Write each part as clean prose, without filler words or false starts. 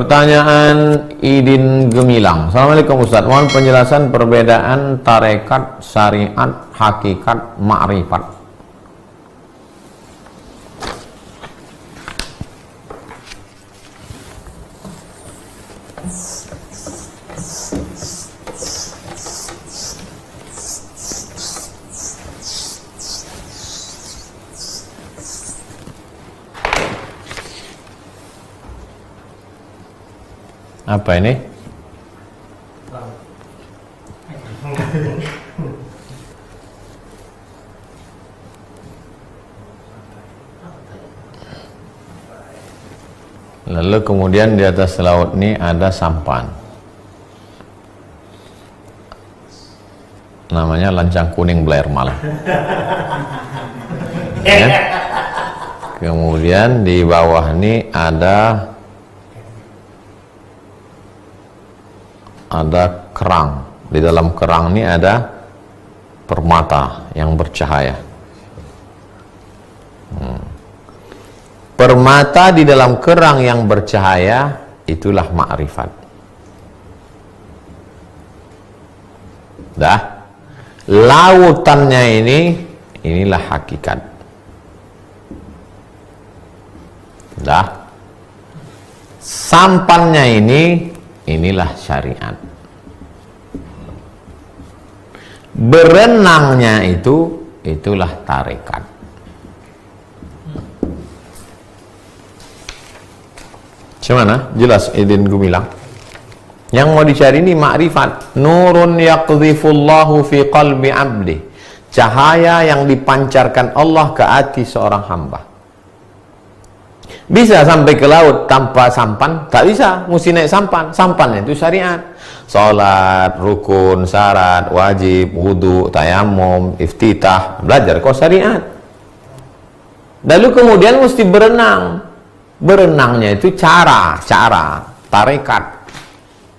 Pertanyaan Idin Gemilang. Assalamualaikum Ustaz, mohon penjelasan perbedaan tarekat, syariat, hakikat, ma'rifat. Apa ini? Lalu kemudian di atas laut ini ada sampan. Namanya lancang kuning Blairmal. Ya. Kemudian di bawah ini ada kerang. Di dalam kerang ini ada permata yang bercahaya. Permata di dalam kerang yang bercahaya, itulah ma'rifat. Dah. Lautannya inilah hakikat. Dah. Sampannya inilah syariat. Berenangnya itulah tarekat. Gimana? Jelas Idin Gumilang. Yang mau dicari ini ma'rifat. Nurun yaqdhifullahu fi qalbi abdi. Cahaya yang dipancarkan Allah ke hati seorang hamba. Bisa sampai ke laut tanpa sampan? Tak bisa, mesti naik sampan. Sampannya itu syariat. Salat, rukun, syarat, wajib, wudu, tayamum, iftitah, belajar kok syariat. Lalu kemudian mesti berenang. Berenangnya itu cara tarekat,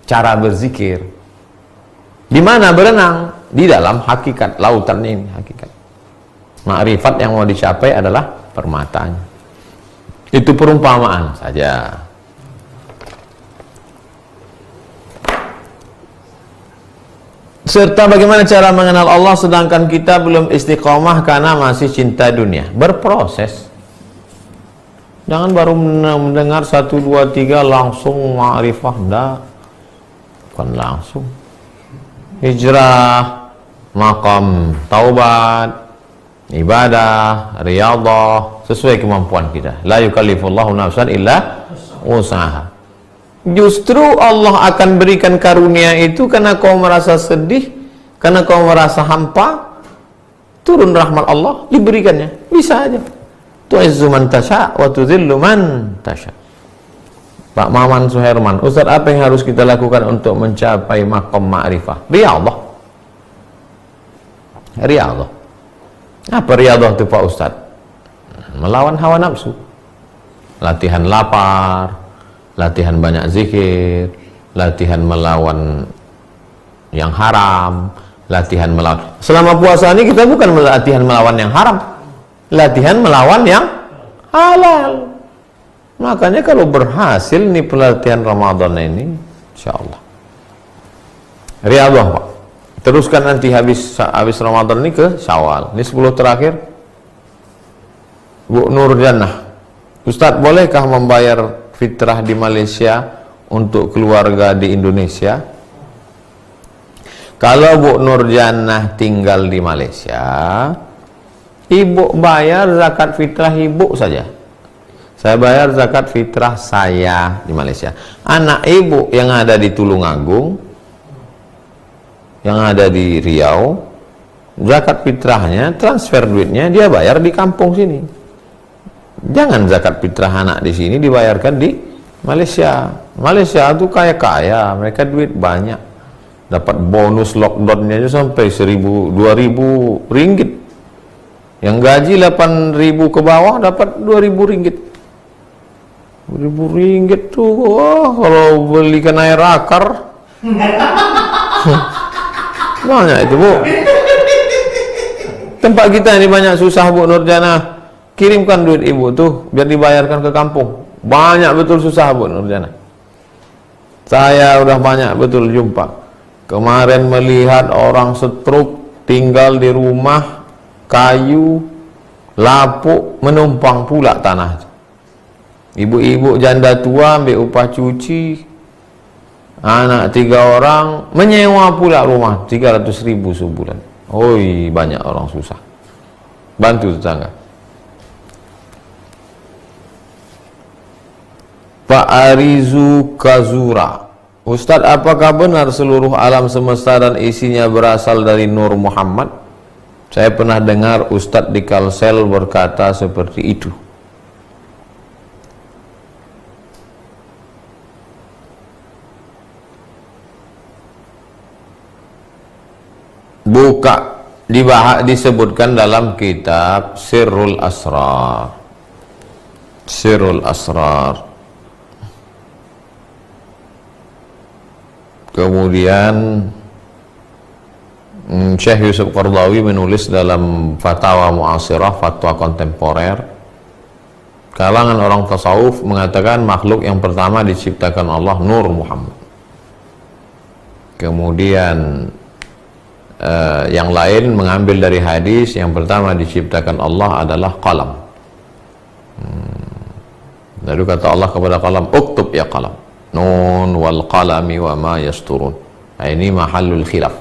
cara berzikir. Di mana berenang? Di dalam hakikat, lautan ini hakikat. Ma'rifat yang mau dicapai adalah permatanya. Itu perumpamaan saja. Serta bagaimana cara mengenal Allah sedangkan kita belum istiqomah karena masih cinta dunia. Berproses. Jangan baru mendengar 1, 2, 3 langsung ma'rifah. Enggak. Bukan langsung. Hijrah, maqam taubat, ibadah, riyadhah, sesuai kemampuan kita. La yukallifullahu nafsan illa usaha. Justru Allah akan berikan karunia itu karena kau merasa sedih, karena kau merasa hampa, turun rahmat Allah, diberikannya. Bisa aja. Tu'izzu man tasha' wa tudhillu man tasha'. Pak Maman Suherman, Ustaz, apa yang harus kita lakukan untuk mencapai maqam ma'rifah? Riyadhah. Riyadhah. Apa riyadhah itu Pak Ustaz? Melawan hawa nafsu. Latihan lapar, latihan banyak zikir, latihan melawan yang haram, latihan melawan. Selama puasa ini kita bukan latihan melawan yang haram, latihan melawan yang halal. Makanya kalau berhasil nih pelatihan Ramadan ini, insyaallah riyadhah Pak. Teruskan nanti habis Ramadan ini ke Syawal. Ini 10 terakhir. Bu Nur Jannah, Ustadz, bolehkah membayar fitrah di Malaysia untuk keluarga di Indonesia? Kalau Bu Nur Jannah tinggal di Malaysia, ibu bayar zakat fitrah ibu saja. Saya bayar zakat fitrah saya di Malaysia. Anak ibu yang ada di Tulungagung, yang ada di Riau, zakat fitrahnya, transfer duitnya dia bayar di kampung sini. Jangan zakat fitrah anak di sini dibayarkan di Malaysia. Malaysia itu kaya-kaya, mereka duit banyak. Dapat bonus lockdownnya aja sampai 1.000, 2.000 ringgit. Yang gaji 8.000 ke bawah dapat 2.000 ringgit. 2.000 ringgit tuh, wah, kalau belikan air akar banyak itu Bu. Tempat kita ini banyak susah Bu Nurjana. Kirimkan duit ibu tuh biar dibayarkan ke kampung. Banyak betul susah Bu Nurjana. Saya udah banyak betul jumpa. Kemarin melihat orang stroke tinggal di rumah kayu lapuk, menumpang pula tanah. Ibu-ibu janda tua ambil upah cuci, anak 3 orang menyewa pula rumah 300.000 sebulan. Oi, banyak orang susah. Bantu tetangga. Pak Arizu Kazura, Ustadz, apakah benar seluruh alam semesta dan isinya berasal dari Nur Muhammad? Saya pernah dengar Ustadz di Kalsel berkata seperti itu. Buka, disebutkan dalam kitab Sirrul Asrar. Sirrul Asrar. Kemudian Syekh Yusuf Qardawi menulis dalam Fatwa Mu'asirah, fatwa kontemporer, kalangan orang tasawuf mengatakan makhluk yang pertama diciptakan Allah Nur Muhammad. Kemudian yang lain mengambil dari hadis yang pertama diciptakan Allah adalah qalam. Lalu kata Allah kepada qalam, uktub ya qalam, nun wal qalami wa ma yasturun. Ini mahallul khilaf,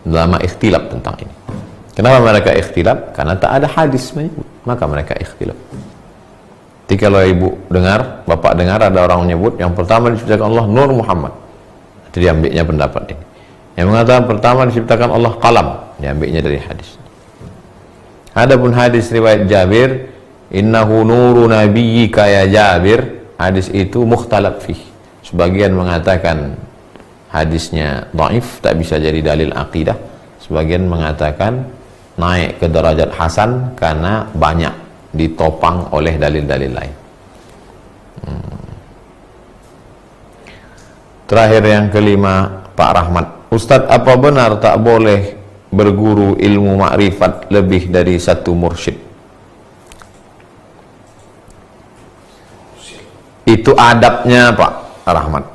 lama ikhtilaf tentang ini. Kenapa mereka ikhtilaf? Karena tak ada hadis menyebut, maka mereka ikhtilaf. Jadi kalau ibu dengar, bapak dengar ada orang menyebut yang pertama diciptakan Allah Nur Muhammad, jadi ambilnya pendapat ini. Yang mengatakan pertama diciptakan Allah qalam, diambilnya dari hadis. Adapun hadis riwayat Jabir, innahu nuru nabiyyika ya Jabir, hadis itu mukhtalaf fih. Sebagian mengatakan hadisnya dhaif, tak bisa jadi dalil akidah. Sebagian mengatakan naik ke derajat hasan karena banyak ditopang oleh dalil-dalil lain. Terakhir yang kelima, Pak Rahmat, Ustadz, apa benar tak boleh berguru ilmu makrifat lebih dari satu mursyid? Itu adabnya Pak Rahmat.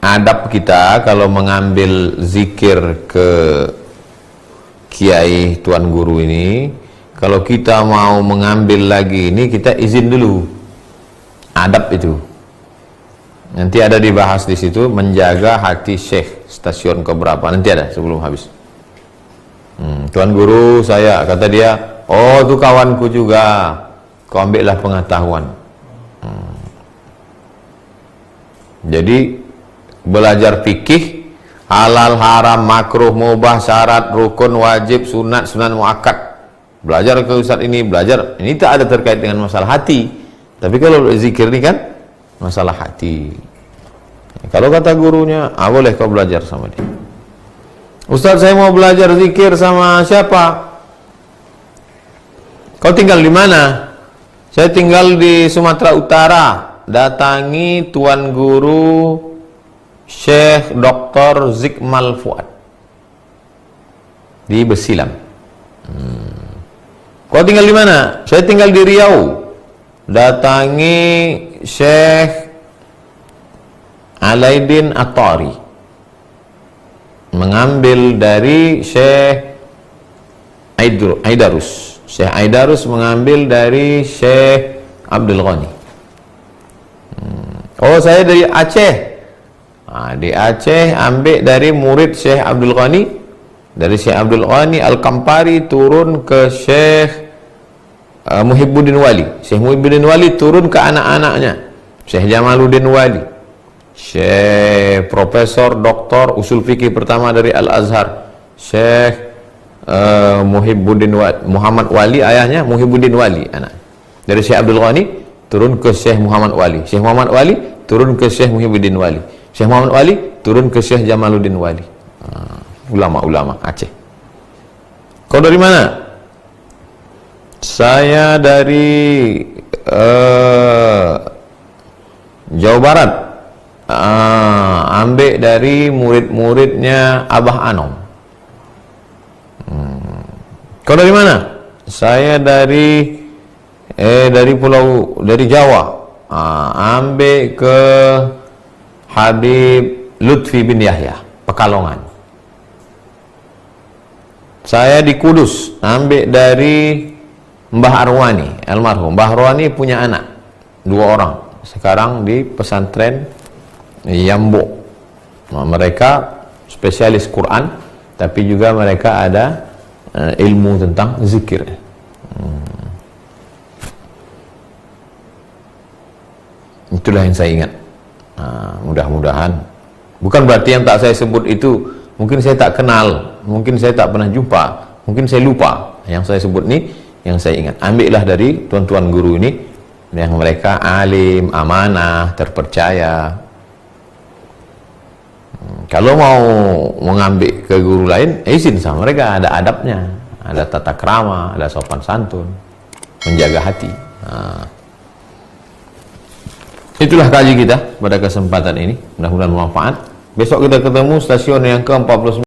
Adab kita kalau mengambil zikir ke kiai tuan guru ini, kalau kita mau mengambil lagi ini, kita izin dulu. Adab itu nanti ada dibahas di situ, menjaga hati syekh, stasiun keberapa, nanti ada sebelum habis. Tuan guru saya, kata dia, oh itu kawanku juga, kau ambillah pengetahuan. Jadi belajar fikih, halal, haram, makruh, mubah, syarat, rukun, wajib, sunat, sunan muakkad. Belajar ke ustaz ini, belajar. Ini tak ada terkait dengan masalah hati. Tapi kalau zikir ini kan masalah hati. Kalau kata gurunya, boleh kau belajar sama dia. Ustaz, saya mau belajar zikir sama siapa? Kau tinggal di mana? Saya tinggal di Sumatera Utara. Datangi tuan guru Syekh Dr. Zikmal Fuad di Besilam. Kau tinggal di mana? Saya tinggal di Riau. Datangi Syekh Alaidin At-Tari, mengambil dari Syekh Aidarus. Syekh Aidarus mengambil dari Syekh Abdul Ghani. Oh, saya dari Aceh. Di Aceh ambil dari murid Syekh Abdul Ghani. Dari Syekh Abdul Ghani Al-Kampari turun ke Syekh Muhibbuddin Wali. Syekh Muhibbuddin Wali turun ke anak-anaknya, Syekh Jamaluddin Wali, Syekh Profesor Doktor Usul Fikih pertama dari Al-Azhar, Syekh Muhibbuddin Wali, Muhammad Wali ayahnya, Muhibbuddin Wali anak. Dari Syekh Abdul Ghani turun ke Syekh Muhammad Wali, Syekh Muhammad Wali turun ke Syekh Muhibbuddin Wali, Syekh Muhammad Wali turun ke Syekh Jamaluddin Wali. Ulama-ulama Aceh. Kau dari mana? Saya dari Jawa Barat. Ambil dari murid-muridnya Abah Anom. Kau dari mana? Saya dari Jawa. Ambil ke Habib Lutfi bin Yahya, Pekalongan. Saya di Kudus, ambil dari Mbah Arwani, almarhum. Mbah Arwani punya anak 2 orang, sekarang di pesantren Yambo. Mereka spesialis Quran, tapi juga mereka ada ilmu tentang zikir. Itulah yang saya ingat. Mudah-mudahan, bukan berarti yang tak saya sebut itu mungkin saya tak kenal, mungkin saya tak pernah jumpa, mungkin saya lupa. Yang saya sebut ini yang saya ingat. Ambillah dari tuan-tuan guru ini, yang mereka alim, amanah, terpercaya. Kalau mau mengambil ke guru lain, izin sama mereka, ada adabnya, ada tata krama, ada sopan santun, menjaga hati. Itulah kaji kita pada kesempatan ini, mudah-mudahan bermanfaat. Besok kita ketemu stasiun yang ke-49.